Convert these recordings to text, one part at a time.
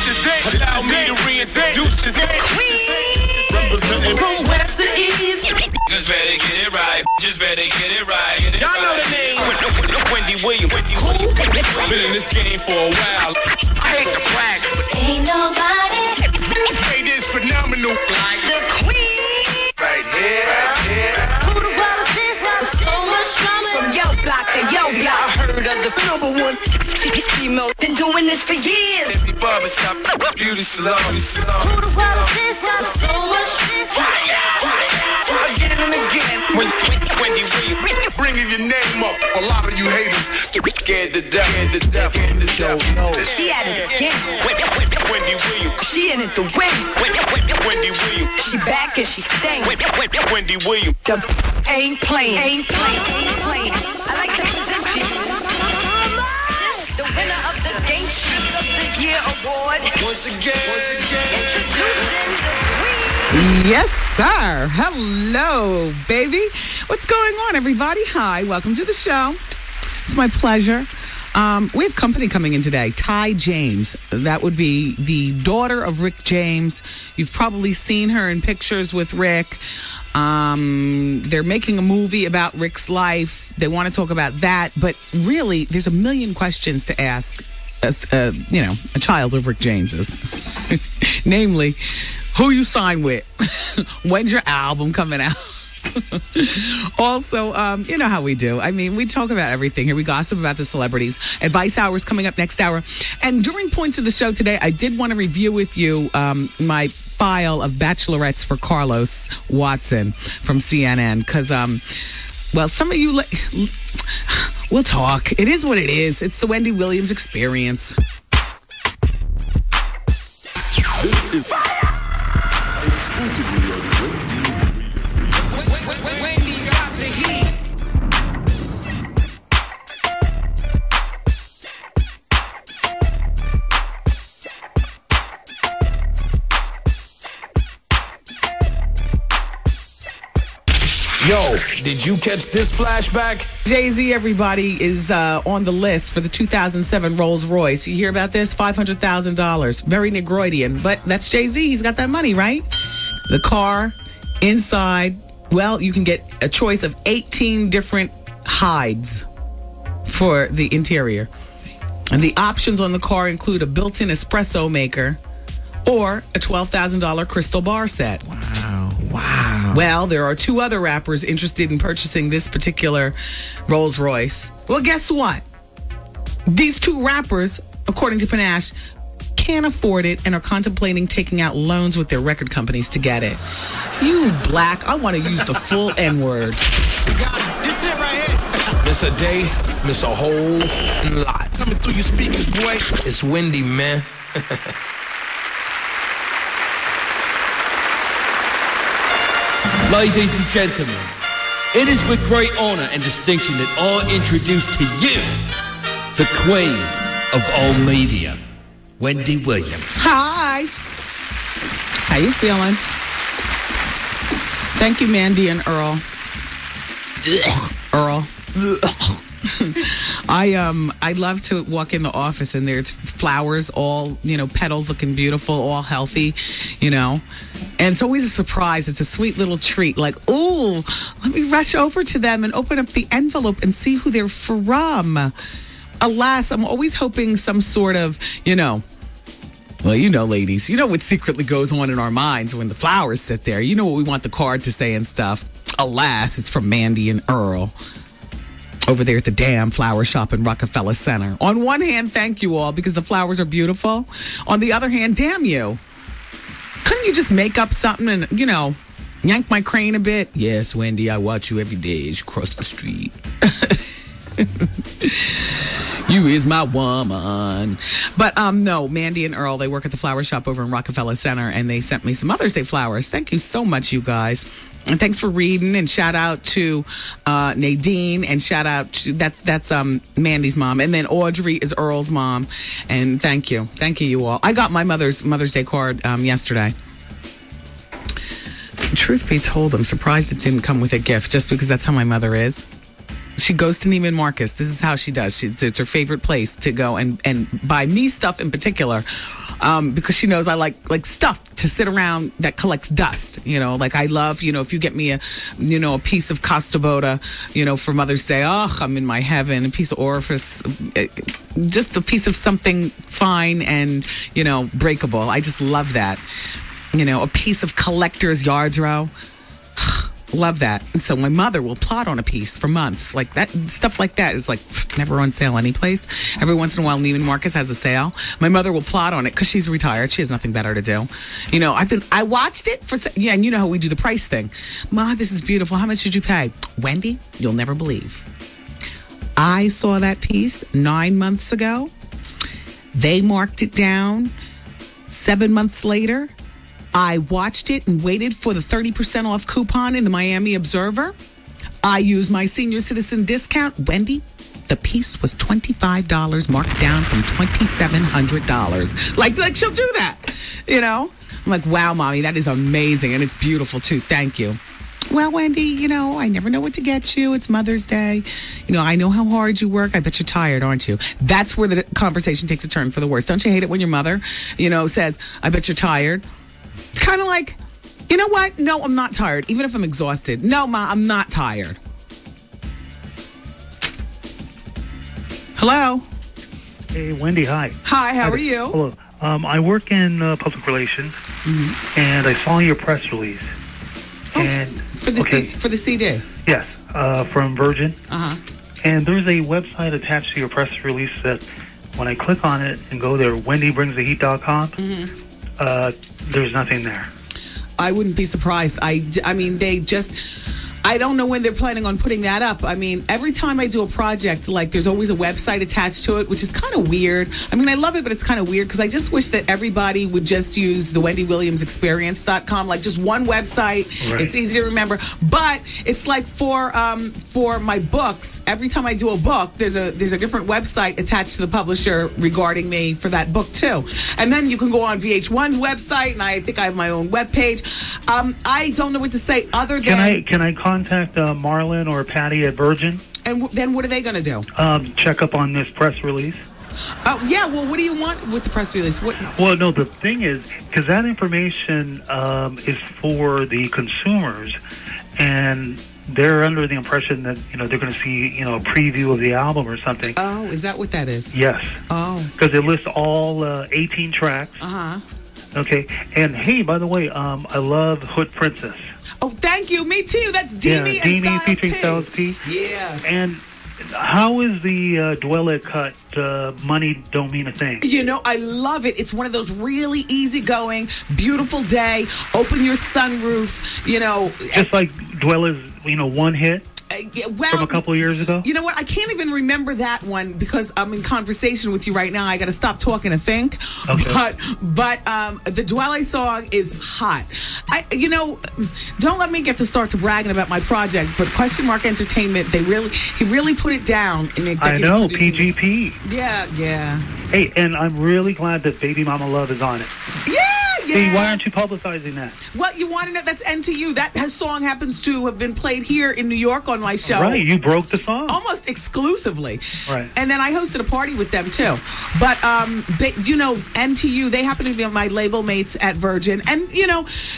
This is it. Allow me to reintroduce this queen. Representing from west to east. Just better get it right. Just better get it right. Y'all know the name. Wendy Williams. Been in this game for a while. I hate the brag. Ain't nobody. Hey, this phenomenal. Like The queen. right here. Who the world is this? So much drama. From yo block to yo block. I heard of the number one female. Been doing this for years. Every barbershop, beauty salon. Who the world is this? So much this. Again and again. Wendy Williams, bringing your name up. A lot of you haters scared to death. She at it again. Wendy Williams. She in it to win. Wendy Williams. She back and she staying. Wendy Williams. The ain't playing. Ain't playing. I like to present you the winner of the Game Shoes of the Year award. Once again. Introducing the queen. Yes, sir. Hello, baby. What's going on, everybody? Hi, welcome to the show. It's my pleasure. We have company coming in today. Ty James. That would be the daughter of Rick James. You've probably seen her in pictures with Rick. They're making a movie about Rick's life. They want to talk about that. But really, there's a million questions to ask, a child of Rick James's. Namely, who you sign with? When's your album coming out? Also, you know how we do. I mean, we talk about everything here. We gossip about the celebrities. Advice Hour is coming up next hour. And during points of the show today, I did want to review with you my file of bachelorettes for Carlos Watson from CNN. Because, well, some of you... we'll talk. It is what it is. It's the Wendy Williams experience. This is exclusively a Wendy got the heat. Yo, did you catch this flashback? Jay-Z, everybody, is on the list for the 2007 Rolls Royce. You hear about this? $500,000. Very Negroidian, but that's Jay-Z. He's got that money, right? The car, inside, well, you can get a choice of 18 different hides for the interior. And the options on the car include a built-in espresso maker or a $12,000 crystal bar set. Wow. Well, there are two other rappers interested in purchasing this particular Rolls Royce. Well, guess what? These two rappers, according to Panache, can't afford it and are contemplating taking out loans with their record companies to get it. You black, I want to use the full N-word. This it right here. Miss a day, miss a whole lot. Coming through your speakers, boy. It's Wendy, man. Ladies and gentlemen, it is with great honor and distinction that I introduce to you the queen of all media, Wendy Williams. Hi. How you feeling? Thank you, Mandy and Earl. Earl. I love to walk in the office and there's flowers, all, petals looking beautiful, all healthy, and it's always a surprise. It's a sweet little treat. Like, ooh, let me rush over to them and open up the envelope and see who they're from. Alas, I'm always hoping some sort of, well, ladies, what secretly goes on in our minds when the flowers sit there. You know what we want the card to say and stuff. Alas, it's from Mandy and Earl over there at the damn flower shop in Rockefeller Center. On one hand, thank you all because the flowers are beautiful. On the other hand, damn you. Couldn't you just make up something and, yank my crane a bit? Yes, Wendy, I watch you every day as you cross the street. You is my woman. But no, Mandy and Earl, they work at the flower shop over in Rockefeller Center, and they sent me some Mother's Day flowers. Thank you so much, you guys. And thanks for reading, and shout out to Nadine, and shout out to that's Mandy's mom, and then Audrey is Earl's mom. And thank you, you all. I got my Mother's Day card yesterday. Truth be told, I'm surprised it didn't come with a gift, just because that's how my mother is. She goes to Neiman Marcus. This is how she does. It's her favorite place to go and buy me stuff in particular. because she knows I like stuff to sit around that collects dust. Like I love, if you get me a piece of Costa Boda, for Mother's Day, I'm in my heaven. A piece of Orifice, just a piece of something fine and, breakable. I just love that. A piece of collector's yards row. Love that. And so my mother will plot on a piece for months. Like that stuff like that is like never on sale anyplace. Every once in a while, Neiman Marcus has a sale. My mother will plot on it because she's retired. She has nothing better to do. I watched it and you know how we do the price thing. Ma, this is beautiful. How much did you pay? Wendy, you'll never believe. I saw that piece 9 months ago. They marked it down 7 months later. I watched it and waited for the 30% off coupon in the Miami Observer. I used my senior citizen discount. Wendy, the piece was $25 marked down from $2,700. Like she'll do that, I'm like, wow, Mommy, that is amazing. And it's beautiful, too. Thank you. Well, Wendy, I never know what to get you. It's Mother's Day. I know how hard you work. I bet you're tired, aren't you? That's where the conversation takes a turn for the worse. Don't you hate it when your mother, says, I bet you're tired? It's kind of like, you know what? No, I'm not tired, even if I'm exhausted. No, Ma, I'm not tired. Hello? Hey, Wendy, hi. Hi, how are you? Hello. I work in public relations, and I saw your press release. For the CD? Yes, from Virgin. Uh-huh. And there's a website attached to your press release that when I click on it and go there, wendybringstheheat.com, there's nothing there. I wouldn't be surprised. I mean, I don't know when they're planning on putting that up. I mean, every time I do a project, like there's always a website attached to it, which is kind of weird. I mean, I love it, but it's kind of weird because I just wish that everybody would just use the WendyWilliamsExperience.com, like just one website. Right. It's easy to remember. But it's like for my books, every time I do a book, there's a different website attached to the publisher regarding me for that book too. And then you can go on VH1's website, and I think I have my own webpage. I don't know what to say other than... Can I contact Marlon or Patty at Virgin? And then what are they going to do? Check up on this press release. Oh, yeah. Well, what do you want with the press release? Well, no, the thing is, because that information is for the consumers, and they're under the impression that, they're going to see, a preview of the album or something. Oh, is that what that is? Yes. Oh. Because it lists all 18 tracks. Uh-huh. Okay. And, hey, by the way, I love Hood Princess. Oh, thank you. Me too. That's Deanie and Deanie featuring Styles P. Yeah. And how is the Dwella cut, Money Don't Mean a Thing? I love it. It's one of those really easygoing, beautiful day, open your sunroof, Just like Dwella's, one hit. From a couple of years ago? You know what? I can't even remember that one because I'm in conversation with you right now. I got to stop talking to think. Okay. But the Dwelle song is hot. Don't let me get to start to bragging about my project, but Question Mark Entertainment, he really put it down in executive I know, producing. PGP. Yeah. Hey, and I'm really glad that Baby Mama Love is on it. Yeah. Hey, why aren't you publicizing that? Well, you want to know, that's NTU. That song happens to have been played here in New York on my show. Right, you broke the song. Almost exclusively. Right. And then I hosted a party with them, too. But, NTU, they happen to be my label mates at Virgin. And,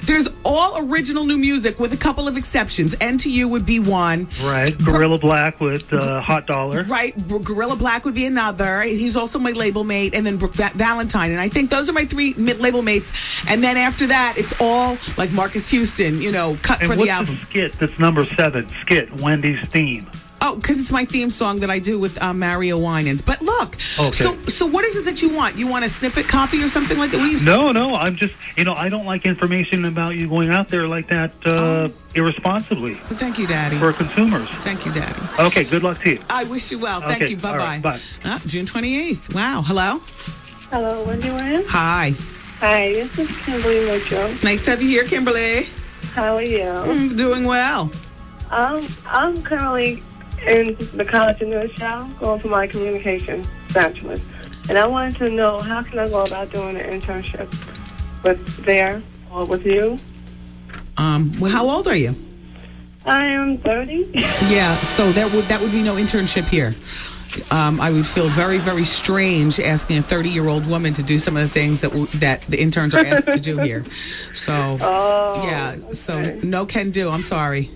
there's all original new music with a couple of exceptions. NTU would be one. Right. Gorilla Black with Hot Dollar. Right. Gorilla Black would be another. He's also my label mate. And then Brooke Valentine. And I think those are my three label mates. And then after that, it's all like Marcus Houston, cut for the album. And what's the skit that's number 7? Skit, Wendy's theme. Oh, because it's my theme song that I do with Mario Winans. But look, okay. So what is it that you want? You want a snippet copy or something like that? No, I'm just, I don't like information about you going out there like that irresponsibly. Well, thank you, Daddy. For consumers. Thank you, Daddy. Okay, good luck to you. I wish you well. Thank you. Bye-bye. Right, bye. June 28th. Wow. Hello? Hello, Wendy Williams. Hi. Hi, this is Kimberly Mitchell. Nice to have you here, Kimberly. How are you? I'm doing well. I'm currently in the College of News show, going for my communication bachelor's. And I wanted to know, how can I go about doing an internship with you? Well, how old are you? I am 30. Yeah, so that would be no internship here. I would feel very, very strange asking a 30-year-old woman to do some of the things that the interns are asked to do here. So, so no can do. I'm sorry.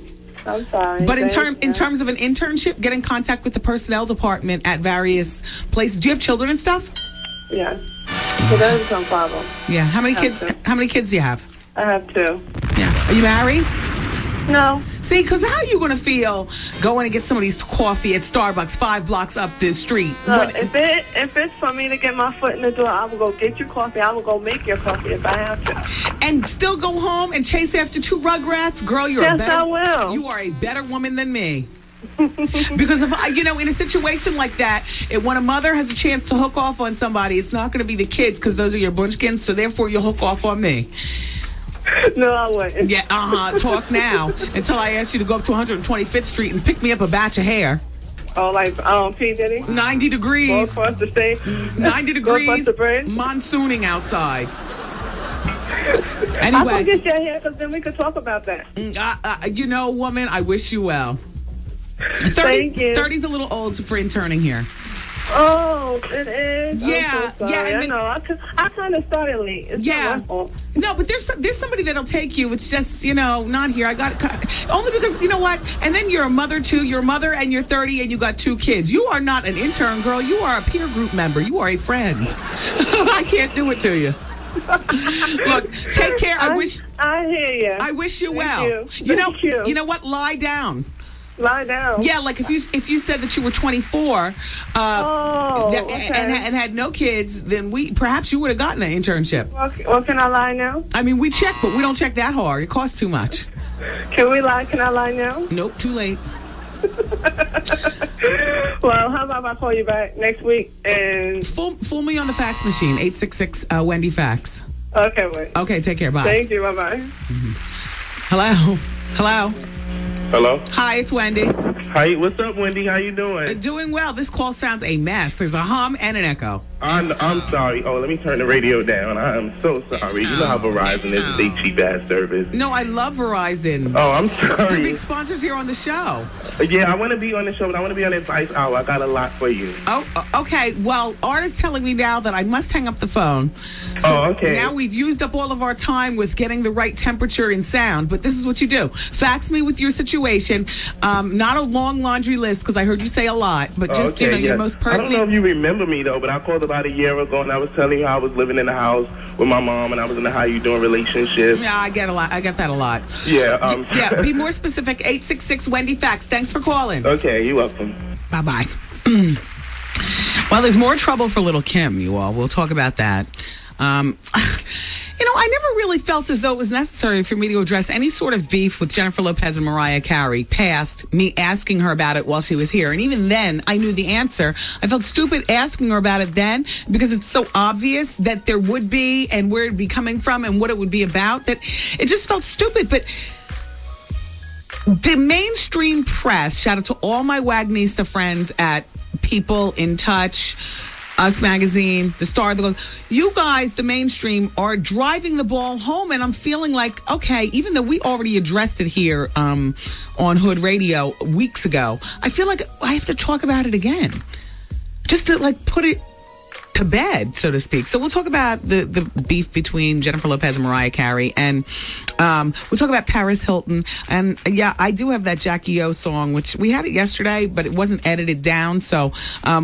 I'm sorry. But in terms of an internship, get in contact with the personnel department at various places. Do you have children and stuff? Yeah. So that is no problem. Yeah. How many kids? How many kids do you have? I have 2. Yeah. Are you married? No. See, because how are you going to feel going to get somebody's coffee at Starbucks 5 blocks up this street? If it's for me to get my foot in the door, I will go get your coffee. I will go make your coffee if I have to. And still go home and chase after 2 rugrats? Girl, I will. You are a better woman than me. Because if in a situation like that, when a mother has a chance to hook off on somebody, it's not going to be the kids because those are your bunchkins, so therefore you'll hook off on me. No, I wouldn't. Yeah, talk now until I ask you to go up to 125th Street and pick me up a batch of hair. Oh, like P. Diddy? 90 degrees. Go across the state. 90 degrees. Go across the bridge. Monsooning outside. I'll Anyway. go get your hair because then we could talk about that. Woman, I wish you well. Thank you. 30's a little old for interning here. Oh, it is. Yeah, I'm so sorry. yeah. I know. I kind of started late. It's not my fault. No, but there's somebody that'll take you. It's just not here. I got only because you know what. And then you're a mother too. You're a mother and you're 30 and you got 2 kids. You are not an intern, girl. You are a peer group member. You are a friend. I can't do it to you. Look, take care. I hear you. I wish you well. Thank you. You know what? Lie down. Lie down. Yeah, like if you said that you were 24 okay. and had no kids, then perhaps you would have gotten an internship. Well, can I lie now? I mean, we check, but we don't check that hard. It costs too much. Can we lie? Can I lie now? Nope, too late. Well, how about if I call you back next week and fool me on the fax machine, 866 Wendy fax. Okay, wait. Okay, take care. Bye. Thank you. Bye bye. Hello. Hello. Hi, it's Wendy. Hi, what's up, Wendy? How you doing? Doing well. This call sounds a mess. There's a hum and an echo. I'm sorry. Oh, let me turn the radio down. I'm so sorry. You know how Verizon is. They cheap-ass service. No, I love Verizon. Oh, I'm They're sorry. big sponsors here on the show. Yeah, I want to be on the show, but I want to be on Advice Hour. I got a lot for you. Oh, okay. Well, Art is telling me now that I must hang up the phone. So okay. Now we've used up all of our time with getting the right temperature and sound, but this is what you do. Fax me with your situation. Not a long laundry list, because I heard you say a lot, but just, your most pertinent. I don't know if you remember me, though, but I called about a year ago, and I was telling you how I was living in the house with my mom, and I was in a how you doing relationship. Yeah, I get that a lot. Yeah. Yeah, be more specific. 866 Wendy Fax. Thanks for calling. Okay, you're welcome. Bye-bye. Well, there's more trouble for little Kim, you all. We'll talk about that. I never really felt as though it was necessary for me to address any sort of beef with Jennifer Lopez and Mariah Carey past me asking her about it while she was here. And even then, I knew the answer. I felt stupid asking her about it then because it's so obvious that there would be and where it'd be coming from and what it would be about that it just felt stupid. But the mainstream press, shout out to all my Wagnista friends at People in Touch, Us Magazine, The Star, you guys, the mainstream, are driving the ball home, and I'm feeling like, okay, even though we already addressed it here on Hood Radio weeks ago, I feel like I have to talk about it again, just to put it to bed, so to speak. So we'll talk about the beef between Jennifer Lopez and Mariah Carey, and we'll talk about Paris Hilton. And yeah, I do have that Jackie O song, which we had it yesterday, but it wasn't edited down, so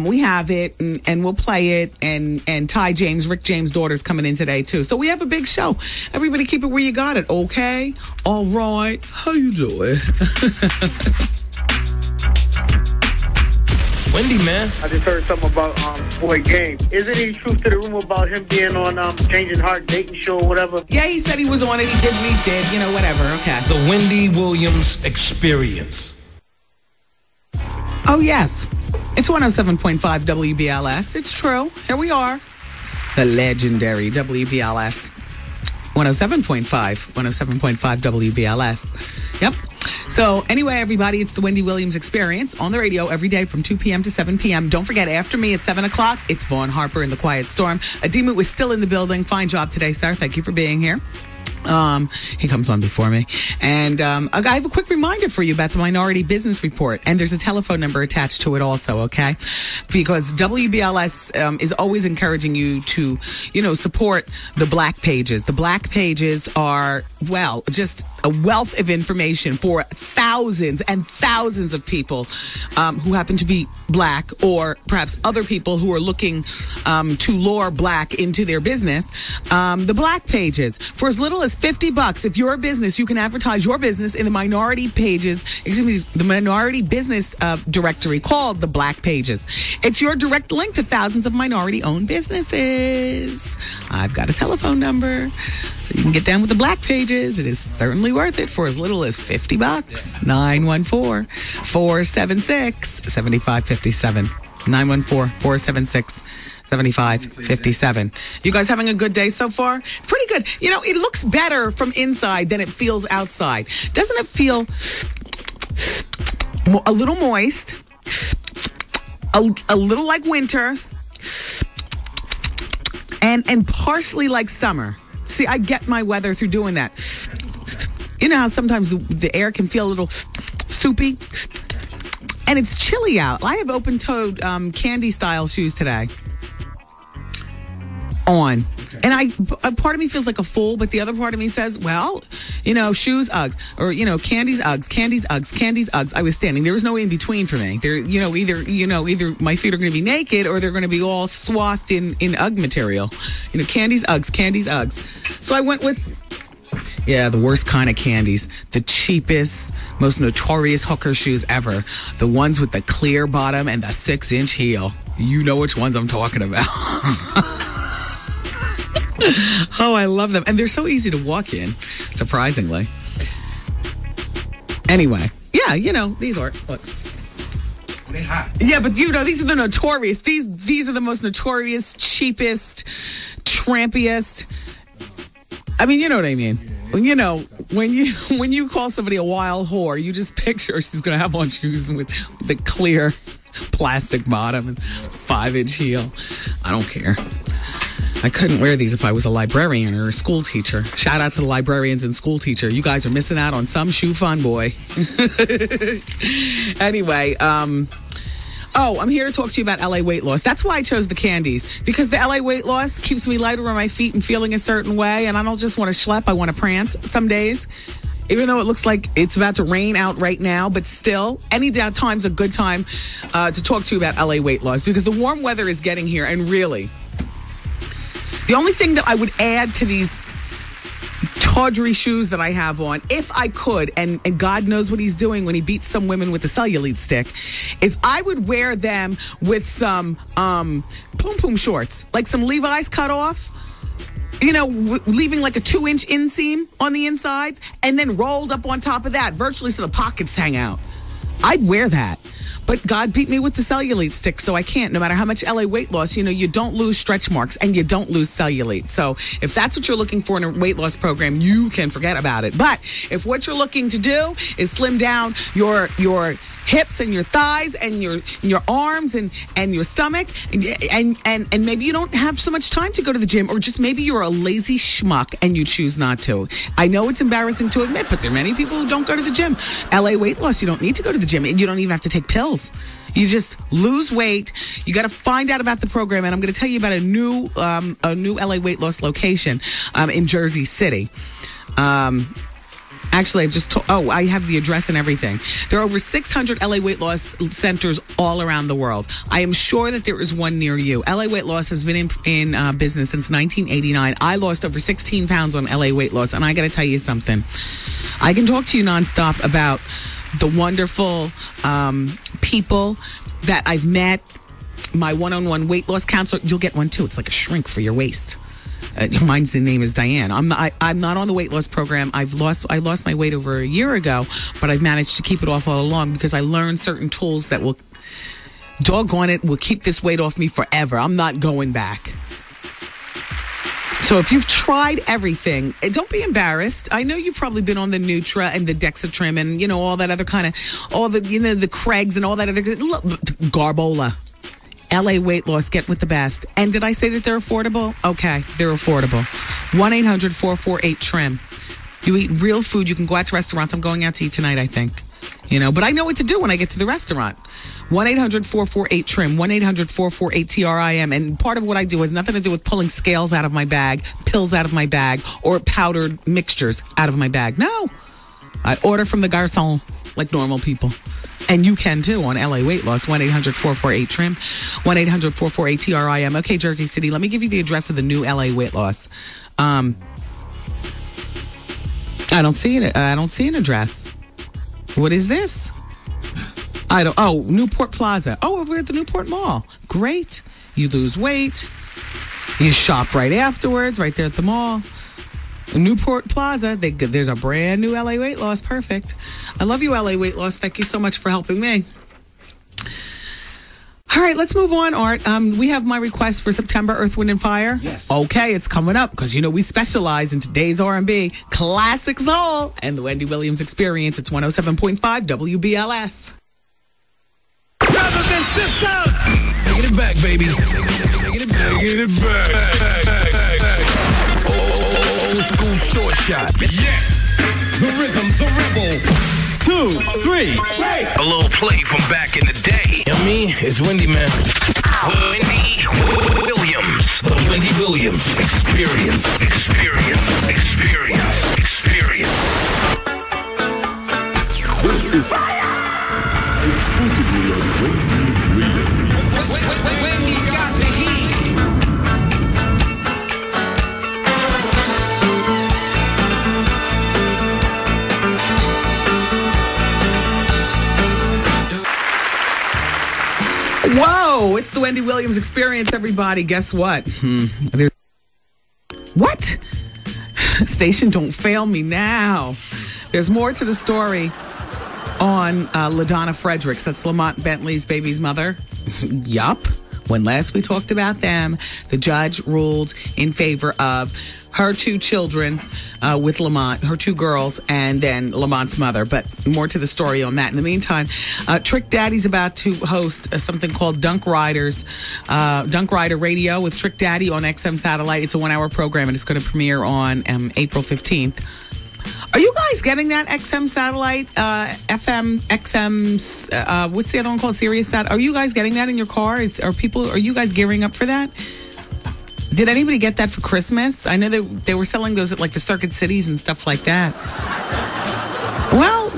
we have it, and we'll play it. And Rick James' daughter's coming in today too. So we have a big show. Everybody keep it where you got it, okay? All right. How you doing? Wendy, man. I just heard something about Boy Game. Is there any truth to the rumor about him being on Changing Heart dating show or whatever? Yeah, he said he was on it. He did what he did. Whatever. Okay. The Wendy Williams Experience. Oh, yes. It's 107.5 WBLS. It's true. Here we are. The legendary WBLS. 107.5 WBLS. Yep. So anyway, everybody, it's the Wendy Williams Experience on the radio every day from 2 p.m. to 7 p.m. Don't forget, after me at 7 o'clock, it's Vaughn Harper in the Quiet Storm. Adimu is still in the building. Fine job today, sir. Thank you for being here. He comes on before me. And I have a quick reminder for you about the Minority Business Report. And there's a telephone number attached to it also, okay? Because WBLS is always encouraging you to, support the Black Pages. The Black Pages are, just a wealth of information for thousands and thousands of people who happen to be Black, or perhaps other people who are looking to lure Black into their business. The Black Pages, for as little as $50, if you're a business, you can advertise your business in the Minority Pages, the Minority Business Directory called the Black Pages. It's your direct link to thousands of minority-owned businesses. I've got a telephone number, so you can get down with the Black Pages. It is certainly worth it for as little as $50. 914-476-7557. 914-476-7557. You guys having a good day so far? Pretty good. It looks better from inside than it feels outside. Doesn't it feel a little moist? A little like winter? And partially like summer. See, I get my weather through doing that. You know how sometimes the air can feel a little soupy? And it's chilly out. I have open-toed candy-style shoes today. On. And a part of me feels like a fool, but the other part of me says, shoes, Uggs, or, candies, Uggs, candies, Uggs, candies, Uggs. I was standing. There was no in between for me. There, either my feet are going to be naked or they're going to be all swathed in Ugg material. Candies, Uggs, candies, Uggs. So I went with, the worst kind of candies. The cheapest, most notorious hooker shoes ever. The ones with the clear bottom and the 6-inch heel. You know which ones I'm talking about. Oh, I love them. And they're so easy to walk in, surprisingly. Anyway, these are, look. They hot. Yeah, but these are the notorious. These are the most notorious, cheapest, trampiest. I mean, you know what I mean. When you call somebody a wild whore, you just picture she's going to have on shoes with the clear plastic bottom and 5-inch heel. I don't care. I couldn't wear these if I was a librarian or a school teacher. Shout out to the librarians and school teacher. You guys are missing out on some shoe fun, boy. Anyway, I'm here to talk to you about LA weight loss. That's why I chose the candies, because the LA weight loss keeps me lighter on my feet and feeling a certain way, and I don't just want to schlep, I want to prance some days. Even though it looks like it's about to rain out right now, but still, any time's a good time to talk to you about LA weight loss, because the warm weather is getting here, and really, the only thing that I would add to these tawdry shoes that I have on, if I could, and God knows what he's doing when he beats some women with a cellulite stick, is I would wear them with some poom shorts, like some Levi's cut off, leaving like a 2-inch inseam on the inside, and then rolled up on top of that, virtually so the pockets hang out. I'd wear that. But God beat me with the cellulite stick, so I can't. No matter how much LA weight loss, you don't lose stretch marks and you don't lose cellulite. So if that's what you're looking for in a weight loss program, you can forget about it. But if what you're looking to do is slim down your hips and your thighs and your arms and your stomach, and maybe you don't have so much time to go to the gym, or just maybe you're a lazy schmuck and you choose not to. I know it's embarrassing to admit, but there are many people who don't go to the gym. LA weight loss, you don't need to go to the gym, and you don't even have to take pills. You just lose weight. You got to find out about the program, and I'm going to tell you about a new LA weight loss location in Jersey City. Actually, I have the address and everything. There are over 600 LA weight loss centers all around the world. I am sure that there is one near you. LA Weight Loss has been in business since 1989. I lost over 16 pounds on LA weight loss, and I got to tell you something. I can talk to you nonstop about the wonderful people that I've met. My one-on-one weight loss counselor, you'll get one too. It's like a shrink for your waist. Mine's the name is Diane. I'm not on the weight loss program. I lost my weight over a year ago, but I've managed to keep it off all along because I learned certain tools that will, doggone it, will keep this weight off me forever. I'm not going back. So if you've tried everything, don't be embarrassed. I know you've probably been on the Nutra and the Dexatrim and all that other kind of, all the the Craigs and all that other Garbola. LA Weight Loss, get with the best. And did I say that they're affordable? Okay, they're affordable. 1-800-448-TRIM. You eat real food. You can go out to restaurants. I'm going out to eat tonight, I think. But I know what to do when I get to the restaurant. 1-800-448-TRIM, 1-800-448-TRIM. And part of what I do has nothing to do with pulling scales out of my bag, pills out of my bag, or powdered mixtures out of my bag. No. I order from the garçon like normal people. And you can too on LA Weight Loss, 1-800-448-TRIM, 1-800-448-TRIM. Okay, Jersey City, let me give you the address of the new LA Weight Loss. I don't see it. I don't see an address. What is this? Newport Plaza. Oh, we're at the Newport Mall. Great. You lose weight. You shop right afterwards, right there at the mall. Newport Plaza. There's a brand new LA Weight Loss. Perfect. I love you, LA Weight Loss. Thank you so much for helping me. All right, let's move on, Art. We have my request for September, Earth, Wind, and Fire. Yes. Okay, it's coming up because, we specialize in today's R&B, classic soul, and the Wendy Williams Experience. It's 107.5 WBLS. Brothers and sisters, taking it back, baby. Taking it back. Old school short shot. Yes. The rhythm's a rebel. 2, 3. A little play from back in the day. And me, it's Wendy, man. Wendy Williams. The Wendy Williams Experience. This is exclusively on Wendy Williams. Wendy's got the heat. Whoa, it's the Wendy Williams Experience, everybody. Guess what? What? Station, don't fail me now. There's more to the story on LaDonna Fredericks. That's Lamont Bentley's baby's mother. Yup. When last we talked about them, the judge ruled in favor of her 2 children with Lamont, her 2 girls, and then Lamont's mother. But more to the story on that. In the meantime, Trick Daddy's about to host something called Dunk Rider Radio with Trick Daddy on XM Satellite. It's a 1-hour program, and it's going to premiere on April 15th. Are you guys getting that XM Satellite, FM, XM, what's the other one called? Sirius Sat? Are you guys getting that in your car? Are you guys gearing up for that? Did anybody get that for Christmas? I know they were selling those at like the Circuit Cities and stuff like that. Well,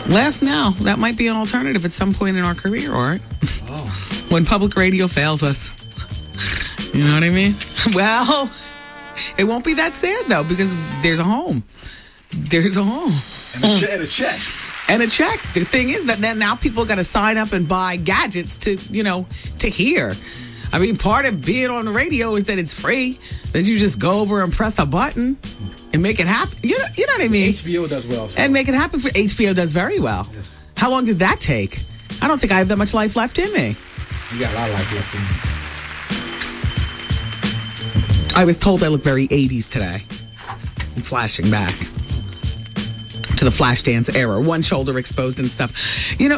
laugh now. That might be an alternative at some point in our career, Art. Oh. When public radio fails us. You know what I mean? Well, it won't be that sad, though, because there's a home. There's a home. And a check. And a check. The thing is that then now people got to sign up and buy gadgets to hear. I mean, part of being on the radio is that it's free. That you just go over and press a button and make it happen. You know what I mean? HBO does well. So. And make it happen for HBO does very well. Yes. How long did that take? I don't think I have that much life left in me. You got a lot of life left in you. I was told I look very 80s today. I'm flashing back to the Flashdance era, one shoulder exposed and stuff.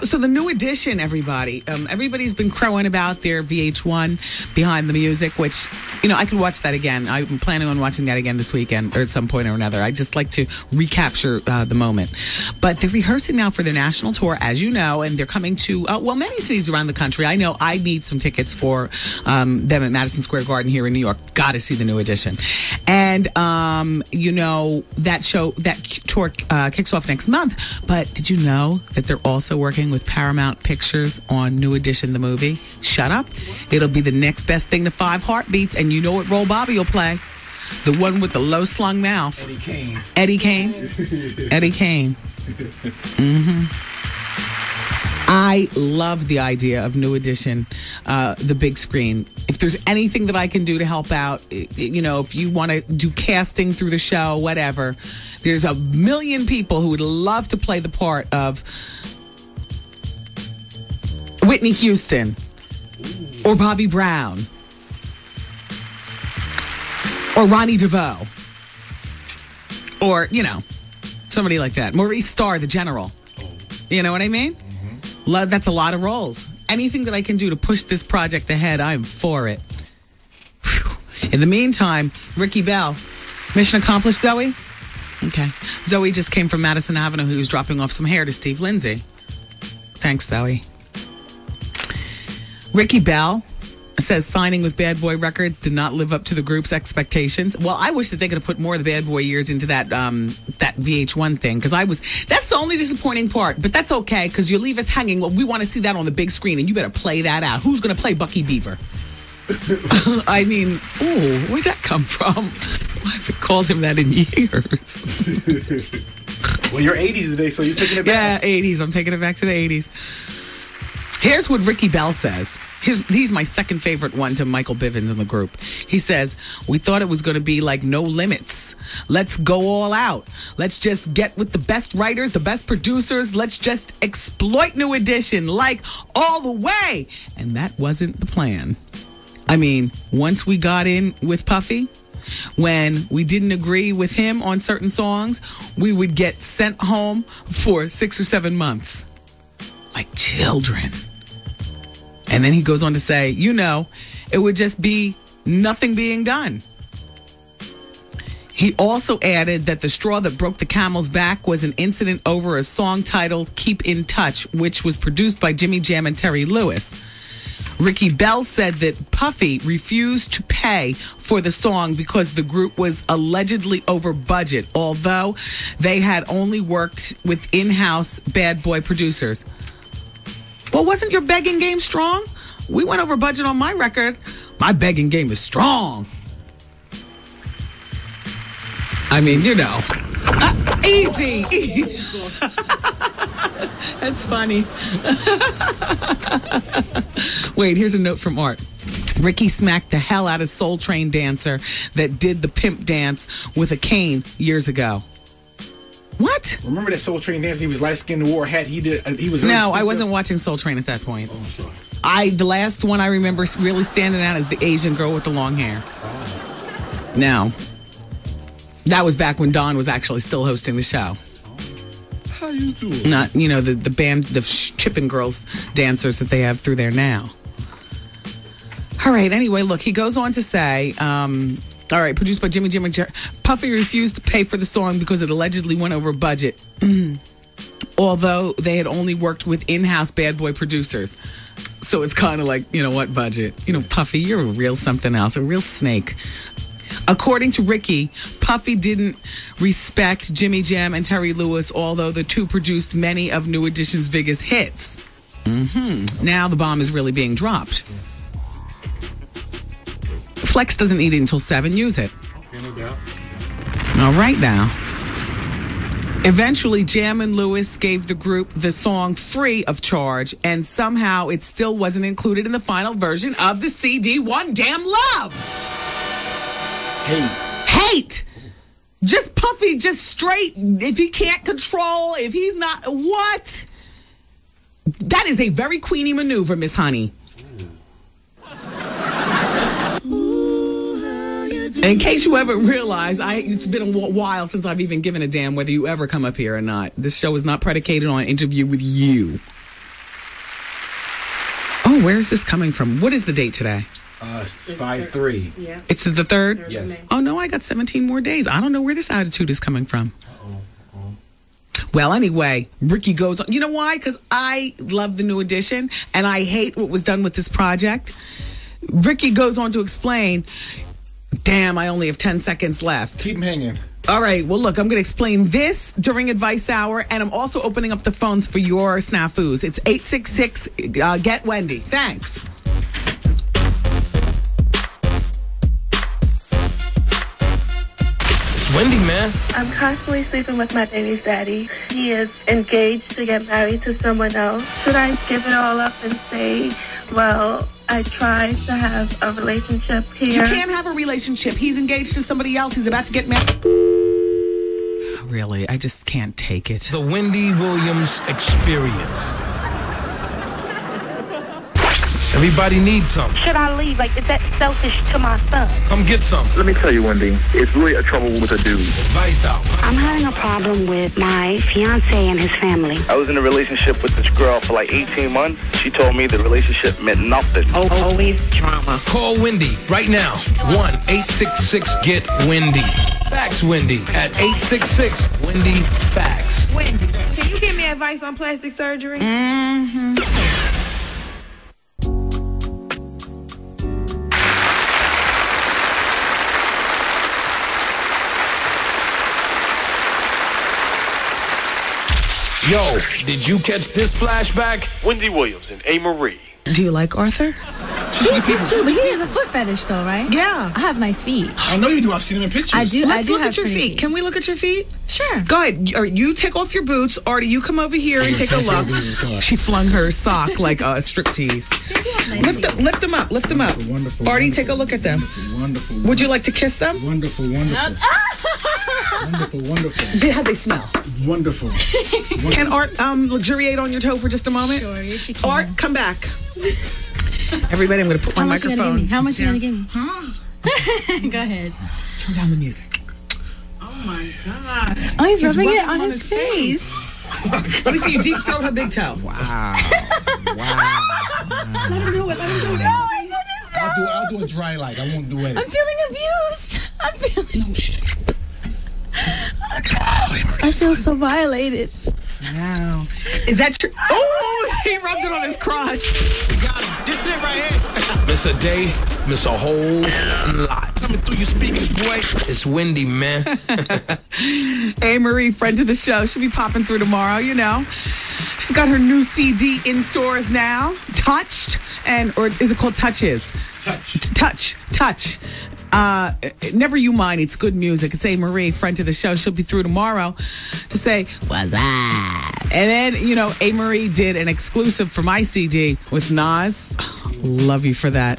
So the new edition, everybody, everybody's been crowing about their VH1 Behind the Music, which, I can watch that again. I'm planning on watching that again this weekend or at some point or another. I just like to recapture the moment. But they're rehearsing now for their national tour, as you know, and they're coming to, many cities around the country. I know I need some tickets for them at Madison Square Garden here in New York. Got to see the new edition. And, that tour kicks off next month. But did you know that they're also working with Paramount Pictures on New Edition, the movie? Shut up. It'll be the next best thing to 5 Heartbeats, and you know what role Bobby will play. The one with the low-slung mouth. Eddie Kane. Mm-hmm. I love the idea of New Edition, the big screen. If there's anything that I can do to help out, if you want to do casting through the show, whatever, there's a million people who would love to play the part of Whitney Houston or Bobby Brown or Ronnie DeVoe or, somebody like that. Maurice Starr, the general. You know what I mean? That's a lot of roles. Anything that I can do to push this project ahead, I'm for it. Whew. In the meantime, Ricky Bell, mission accomplished, Zoe? Okay. Zoe just came from Madison Avenue, who was dropping off some hair to Steve Lindsay. Thanks, Zoe. Ricky Bell says signing with Bad Boy Records did not live up to the group's expectations. Well, I wish that they could have put more of the Bad Boy years into that that VH1 thing, because that's the only disappointing part. But that's okay, because you leave us hanging. Well, we want to see that on the big screen, and you better play that out. Who's going to play Bucky Beaver? I mean, ooh, where'd that come from? I haven't called him that in years. Well, you're 80s today, so you're taking it back. Yeah, 80s. I'm taking it back to the 80s. Here's what Ricky Bell says. He's my second favorite one to Michael Bivins in the group. He says, we thought it was going to be like No Limits. Let's go all out. Let's just get with the best writers, the best producers. Let's just exploit New Edition like all the way. And that wasn't the plan. I mean, once we got in with Puffy, when we didn't agree with him on certain songs, we would get sent home for 6 or 7 months. Like children. And then he goes on to say, it would just be nothing being done. He also added that the straw that broke the camel's back was an incident over a song titled Keep in Touch, which was produced by Jimmy Jam and Terry Lewis. Ricky Bell said that Puffy refused to pay for the song because the group was allegedly over budget, although they had only worked with in-house Bad Boy producers. Well, wasn't your begging game strong? We went over budget on my record. My begging game is strong. I mean, easy. That's funny. Wait, here's a note from Art. Ricky smacked the hell out of Soul Train dancer that did the pimp dance with a cane years ago. What? Remember that Soul Train dance? He was light-skinned, wore a hat. He was. No, I wasn't watching Soul Train at that point. Oh, sorry. The last one I remember really standing out is the Asian girl with the long hair. Oh. No. That was back when Don was actually still hosting the show. How you doing? Not, the band, the Chippin' Girls dancers that they have through there now. All right, anyway, look, he goes on to say, all right, produced by Jimmy Jam and Jerry. Puffy refused to pay for the song because it allegedly went over budget. Although they had only worked with in-house Bad Boy producers. So it's kind of like, what budget? Puffy, you're a real something else, a real snake. According to Ricky, Puffy didn't respect Jimmy Jam and Terry Lewis, although the two produced many of New Edition's biggest hits. Now the bomb is really being dropped. Flex doesn't eat it until 7. Use it. Okay, no doubt. All right now. Eventually, Jam and Lewis gave the group the song free of charge, and somehow it still wasn't included in the final version of the CD, One Damn Love. Hate. Just Puffy, just straight. If he can't control, if he's not, what? That is a very Queenie maneuver, Miss Honey. In case you haven't realized, it's been a while since I've even given a damn whether you ever come up here or not. This show is not predicated on an interview with you. Oh, where is this coming from? What is the date today? It's 5/3. Yeah. It's the 3rd? Yes. Oh, no, I got 17 more days. I don't know where this attitude is coming from. Well, anyway, Ricky goes on. You know why? Because I love the New Edition, and I hate what was done with this project. Ricky goes on to explain, damn, I only have 10 seconds left. Keep him hanging. All right, well, look, I'm going to explain this during Advice Hour, and I'm also opening up the phones for your snafus. It's 866 get Wendy. Thanks. Wendy, man. I'm constantly sleeping with my baby's daddy. He is engaged to get married to someone else. Should I give it all up and say, well, I tried to have a relationship here? You can't have a relationship. He's engaged to somebody else. He's about to get married. Really, I just can't take it. The Wendy Williams Experience. Everybody needs some. Should I leave? Like, is that selfish to my son? Come get some. Let me tell you, Wendy, it's really a trouble with a dude. Advice out. I'm having a problem with my fiance and his family. I was in a relationship with this girl for like 18 months. She told me the relationship meant nothing. Always drama. Call Wendy right now. 1-866-GET-WENDY. Fax Wendy at 866-WENDY-FAX. Wendy, can you give me advice on plastic surgery? Mm-hmm. Yo, did you catch this flashback? Wendy Williams and A. Marie. Do you like Arthur? He's cute, but he has a foot fetish, though, right? Yeah. I have nice feet. I know you do. I've seen him in pictures. I do. Let's look have at your pretty feet. Can we look at your feet? Sure. Go ahead. Or you take off your boots. Artie, you come over here and take a look. She flung her sock like a striptease. Lift them up. Lift them up. Wonderful. Artie, take a look at them. Wonderful. Would you like to kiss them? Wonderful. Wonderful. Wonderful. How they smell? Wonderful. Can Art luxuriate on your toe for just a moment? Sure, yes, she can. Art, come back. Everybody, I'm going to put my microphone. How much you down. going to give me? Huh? Go ahead. Turn down the music. Oh my God. Oh, he's rubbing it on his face. Let me see you deep throat her big toe. Wow. Let him do it. Let him do it. Oh my goodness, no. I'll do a dry like. I won't do it. I'm feeling abused. I'm feeling. No shit. I feel so violated. Wow. Is that true? Oh, he rubbed it on his crotch. This it right here. Miss a day, miss a whole lot. Coming through your speakers, boy. It's Wendy, man. Hey, Marie, friend of the show. She'll be popping through tomorrow, you know. She's got her new CD in stores now. Touched. Or is it called Touches? Touch. Never you mind. It's good music. It's A. Marie, friend to the show. She'll be through tomorrow to say, what's that? And then, you know, A. Marie did an exclusive for my CD with Nas. Love you for that.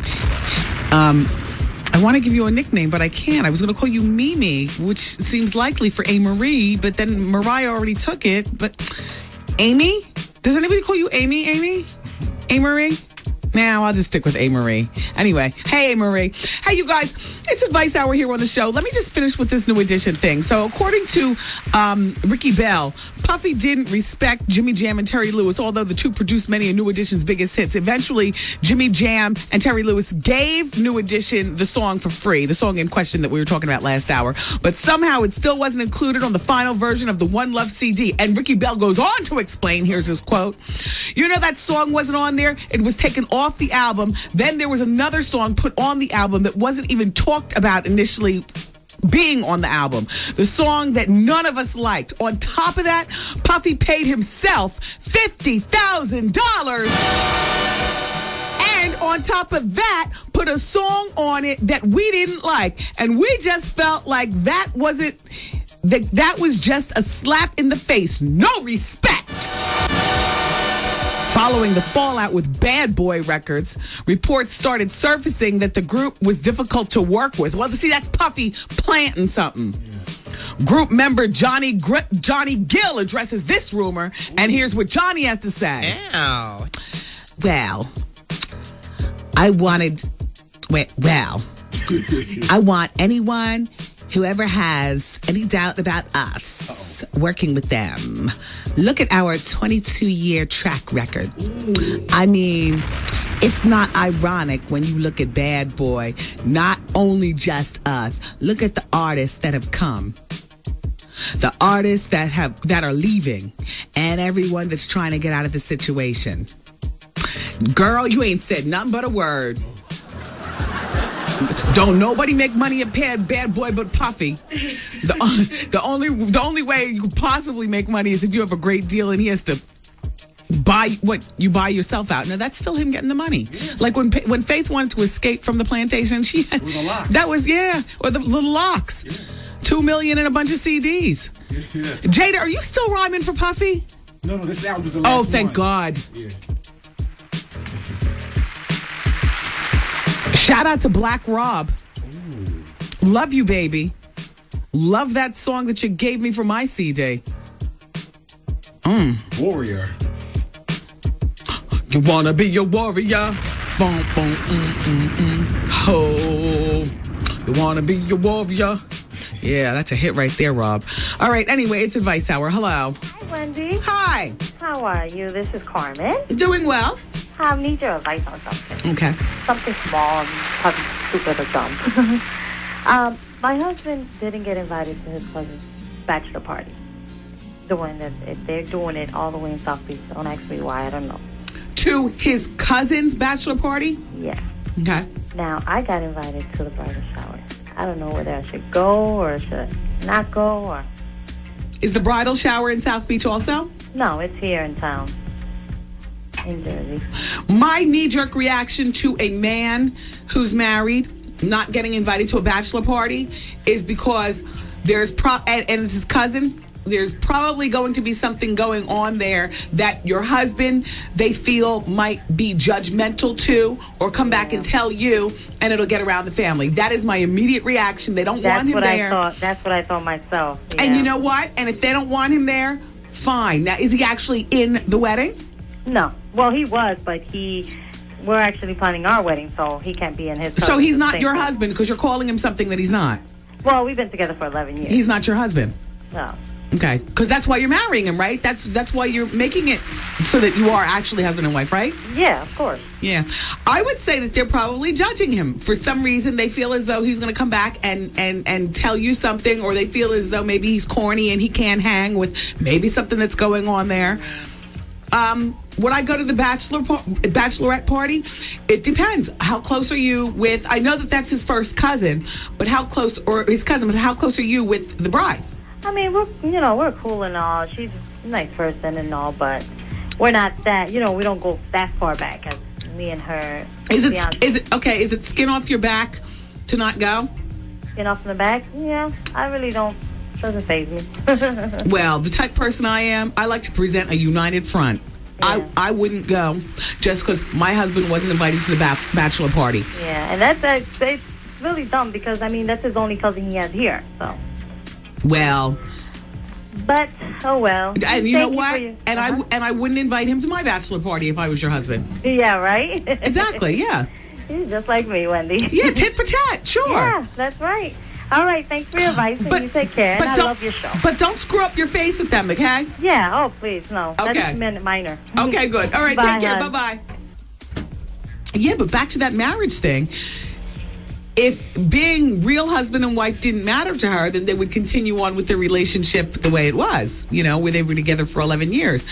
I want to give you a nickname, but I can't. I was going to call you Mimi, which seems likely for A. Marie, but then Mariah already took it. But Amy? Does anybody call you Amy? A. Marie? Now I'll just stick with A. Marie. Anyway, hey, A. Marie. Hey, you guys, it's Advice Hour here on the show. Let me just finish with this new edition thing. So according to Ricky Bell, Puffy didn't respect Jimmy Jam and Terry Lewis, although the two produced many of New Edition's biggest hits. Eventually, Jimmy Jam and Terry Lewis gave New Edition the song for free, the song in question that we were talking about last hour. But somehow it still wasn't included on the final version of the One Love CD. And Ricky Bell goes on to explain, here's his quote, you know that song wasn't on there? It was taken off the album. Then there was another song put on the album that wasn't even talked about initially being on the album. The song that none of us liked. On top of that, Puffy paid himself $50,000. And on top of that, put a song on it that we didn't like. And we just felt like that wasn't, that was just a slap in the face. No respect. Following the fallout with Bad Boy Records, reports started surfacing that the group was difficult to work with. Well, see, that's Puffy planting something. Yeah. Group member Johnny Gill addresses this rumor, and here's what Johnny has to say. Ow. Well, I want anyone who ever has any doubt about us working with them, look at our 22-year track record. I mean, it's not ironic when you look at Bad Boy, not only just us. Look at the artists that have come, the artists that are leaving, and everyone that's trying to get out of the situation. Girl, you ain't said nothing but a word. Don't nobody make money at Bad Boy but Puffy. The only way you could possibly make money is if you have a great deal and he has to buy what you buy yourself out. Now that's still him getting the money. Yeah. Like when Faith wanted to escape from the plantation, she had, that was or the little locks. Yeah. $2 million and a bunch of CDs. Yeah. Jada, are you still rhyming for Puffy? No, this album was the last one. Oh, thank God. Yeah. Shout out to Black Rob. Ooh. Love you, baby. Love that song that you gave me for my CD. Warrior. You wanna be a warrior? Boom, boom, Ho, you wanna be your warrior? Yeah, that's a hit right there, Rob. All right, anyway, it's Advice Hour. Hello. Hi, Wendy. Hi. How are you? This is Carmen. Doing well. I need your advice on something. Okay. Something small and probably stupid or dumb. My husband didn't get invited to his cousin's bachelor party. They're doing it all the way in South Beach. Don't ask me why. I don't know. To his cousin's bachelor party? Yes. Okay. Now, I got invited to the bridal shower. I don't know whether I should go or should not go. Or Is the bridal shower in South Beach also? No, it's here in town. In Jersey. My knee-jerk reaction to a man who's married not getting invited to a bachelor party is because there's and it's his cousin. There's probably going to be something going on there that your husband, they feel might be judgmental to or come back and tell you, and it'll get around the family. That is my immediate reaction. They don't want him there. That's what I thought myself. Yeah. And you know what? And if they don't want him there, fine. Now, is he actually in the wedding? No. Well, he was, but we're actually planning our wedding, so he can't be in his. So he's not your husband because you're calling him something that he's not. Well, we've been together for 11 years. He's not your husband. No. Okay, because that's why you're marrying him, right? That's why you're making it so that you are actually husband and wife, right? Yeah, of course. Yeah. I would say that they're probably judging him. For some reason, they feel as though he's going to come back and tell you something, or they feel as though maybe he's corny and he can't hang with maybe something that's going on there. Would I go to the bachelorette party? It depends. How close are you with, I know that that's his first cousin, but how close, or his cousin, but how close are you with the bride? I mean, we're cool and all. She's a nice person and all, but we're not that, we don't go that far back as me and her. Is it skin off your back to not go? Skin off in the back? Yeah, I really don't. Doesn't faze me. Well, the type person I am, I like to present a united front. Yeah. I wouldn't go just because my husband wasn't invited to the bachelor party. Yeah, and that's really dumb because, I mean, that's his only cousin he has here, so. Well. But, oh well. And you know what? I wouldn't invite him to my bachelor party if I was your husband. Yeah, right? Exactly, yeah. He's just like me, Wendy. Yeah, tit for tat, sure. Yeah, that's right. All right, thanks for your advice, and you take care, and I love your show. But don't screw up your face at them, okay? Yeah, oh, please, no. Okay. That's minor. Okay, good. All right, Bye, take care. hon. Bye-bye. Yeah, but back to that marriage thing. If being real husband and wife didn't matter to her, then they would continue on with their relationship the way it was, where they were together for 11 years.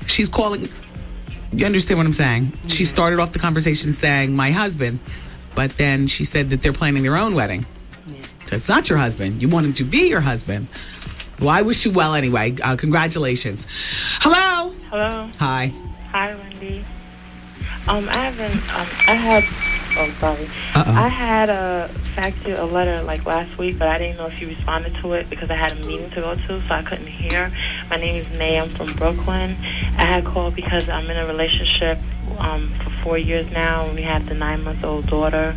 She's calling, you understand what I'm saying? Mm-hmm. She started off the conversation saying, my husband, but then she said that they're planning their own wedding. Yeah. So it's not your husband. You want him to be your husband. Well, I wish you well anyway. Congratulations. Hello. Hello. Hi. Hi, Wendy. I had faxed you a letter like last week, but I didn't know if you responded to it because I had a meeting to go to, so I couldn't hear. My name is Nay. I'm from Brooklyn. I had called because I'm in a relationship for 4 years now, and we have the 9-month-old daughter.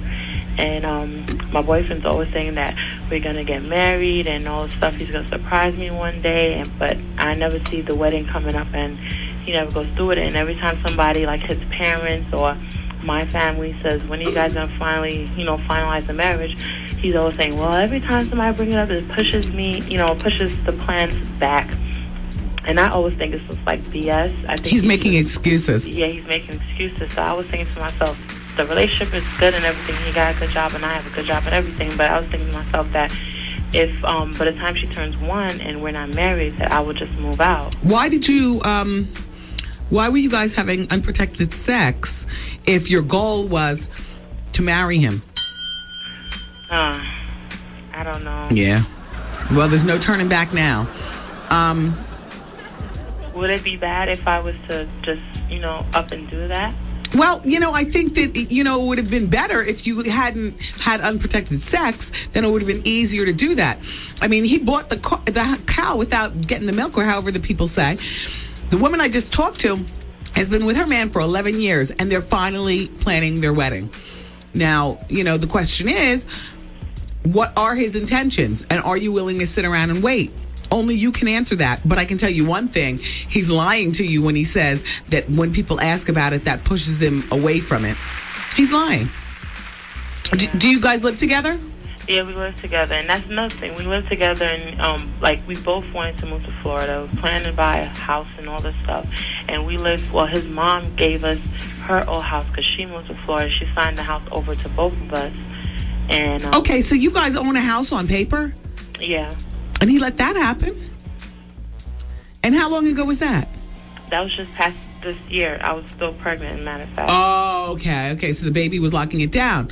And my boyfriend's always saying that we're going to get married and all this stuff. He's going to surprise me one day, but I never see the wedding coming up, and he never goes through it. And every time somebody, like his parents or my family, says, when are you guys going to finally, finalize the marriage, he's always saying, well, every time somebody brings it up, it pushes me, pushes the plans back. And I always think it's just like BS. I think he's making excuses. Yeah, he's making excuses. So I was thinking to myself, the relationship is good and everything. He got a good job and I have a good job and everything. But I was thinking to myself that if by the time she turns 1 and we're not married, that I would just move out. Why did you... why were you guys having unprotected sex if your goal was to marry him? I don't know. Yeah. Well, there's no turning back now. Would it be bad if I was to just, up and do that? Well, I think that, it would have been better if you hadn't had unprotected sex. Then it would have been easier to do that. I mean, he bought the cow without getting the milk, or however the people say. The woman I just talked to has been with her man for 11 years, and they're finally planning their wedding. Now, the question is, what are his intentions? And are you willing to sit around and wait? Only you can answer that. But I can tell you one thing. He's lying to you when he says that when people ask about it, that pushes him away from it. He's lying. Do you guys live together? Yeah, we live together, and that's another thing. We live together, and we both wanted to move to Florida. We planned to buy a house and all this stuff, and we lived. Well, his mom gave us her old house because she moved to Florida. She signed the house over to both of us. And okay, so you guys own a house on paper? Yeah. And he let that happen? And how long ago was that? That was just past this year. I was still pregnant, as a matter of fact. Oh, okay. Okay, so the baby was locking it down.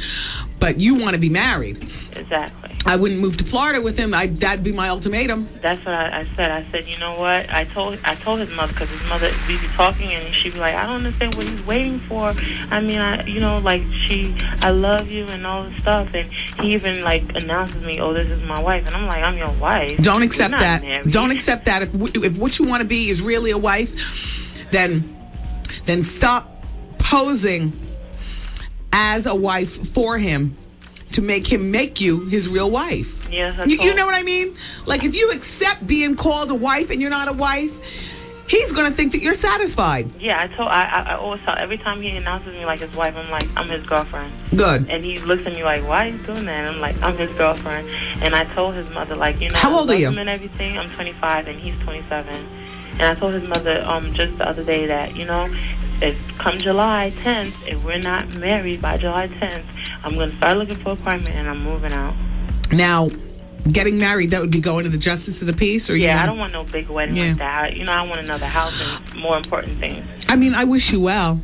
But you want to be married. Exactly. I wouldn't move to Florida with him. That'd be my ultimatum. That's what I said. I said, you know what? I told his mother, because his mother, we'd be talking, and she'd be like, I don't understand what he's waiting for. I mean, I love you and all this stuff. And he even, announces me, oh, this is my wife. And I'm like, I'm your wife. Don't accept that. Married. Don't accept that. If what you want to be is really a wife, then stop posing as a wife for him to make him make you his real wife. Yes, you know what I mean? Like, if you accept being called a wife and you're not a wife, he's going to think that you're satisfied. Yeah, I always tell, every time he announces me like his wife, I'm like, I'm his girlfriend. Good. And he looks at me like, why are you doing that? And I'm like, I'm his girlfriend. And I told his mother, how old are you? Him and everything. I'm 25 and he's 27. And I told his mother just the other day that, if come July 10th, if we're not married by July 10th, I'm going to start looking for an apartment and I'm moving out. Now, getting married, that would be going to the Justice of the Peace? Or I don't want no big wedding like that. I want another house and more important things. I mean, I wish you well.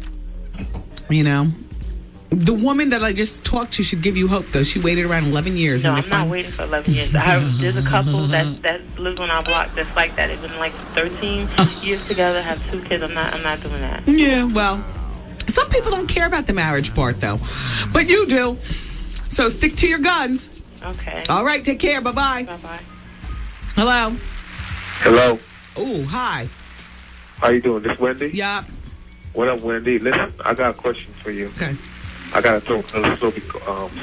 The woman that I just talked to should give you hope, though. She waited around 11 years. No, I'm not waiting for 11 years. There's a couple that lives on our block that's like that. They've been 13 years together, have 2 kids. I'm not doing that. Yeah, well, some people don't care about the marriage part, though. But you do. So stick to your guns. Okay. All right, take care. Bye-bye. Bye-bye. Hello. Hello. Oh, hi. How you doing? This Wendy? Yeah. What up, Wendy? Listen, I got a question for you. Okay. I got to talk a little